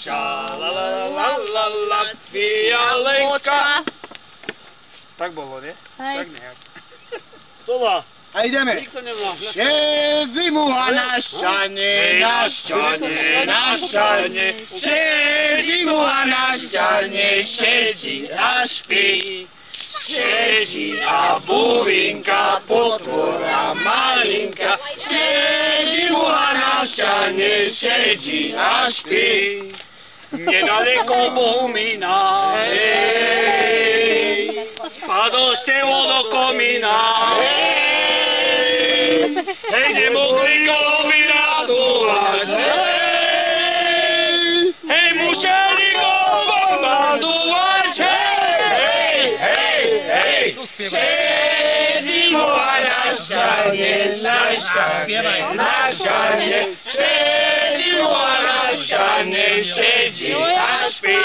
naša, la la la la la, fialenka. Tak bolo, nie? Tak nejak. Slova. A ideme. Še zimuha našťanie, našťanie, našťanie, še zimuha našťanie, šedí a špí. Šedí a buvinka, potvora malinka, še zimuha našťanie, šedí a špí. Nedaleko Bohumína, padol števo do komína, hej, nemohli govi radovať, hej, museli go bombardovať, hej, hej, hej, šedimuha našťanie, našťanie, našťanie, šedimuha našťanie, šedí a špí,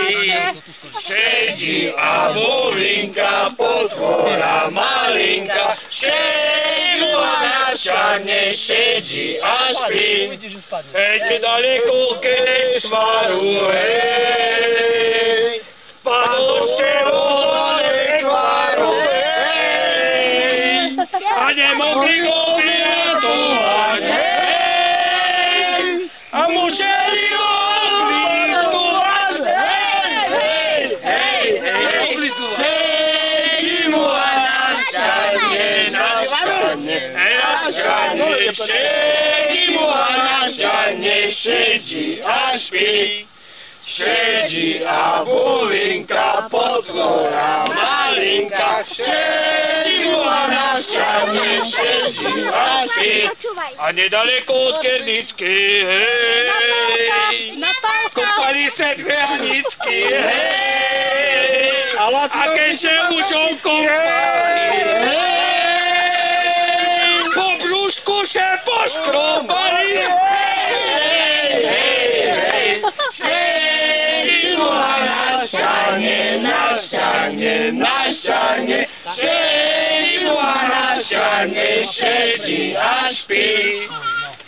šedí a buvinka, potvora malinka, šedimuha našťanie, šedí a špí, hej, nedaleko Kešvaru, hej, padol števo do Nekvaru, hej, a nemohli go vyratovať, hej, a museli go oblizovať, hej, hej, hej, šedimuha našťanie, našťanie, našťanie, šedimuha našťanie, šedí a špí, šedí a buvinka, potvora malinka, šedimuha našťanie, šedí a špí, a nedaleko od Kerničky, hej, kopali se dve Aničky, hej, a keďže mužov kopali, hej, po brúšku se poškrobali, hej, hej, šedimuha našťanie, našťanie, našťanie, šedimuha našťanie, šedí a špí,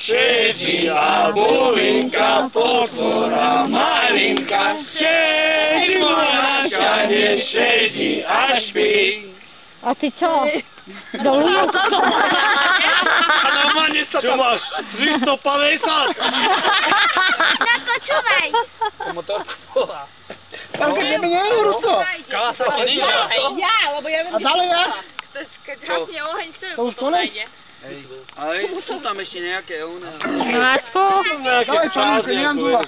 šedí a buvinka, potvora malinka, šedimuha našťanie, šedí a špí. A ty čo? Dolujú? A normálne sa tam máš 350. Nakočúvaj! Motorku bola. Tam keď nebe nie je Rusko. Kala sa to nie je. Ja, lebo ja viem, A dále ja? keď hasne oheň, To už konec? Ale sú tam ešte nejaké No aspoň. Daj, čo mi nemám dúvať.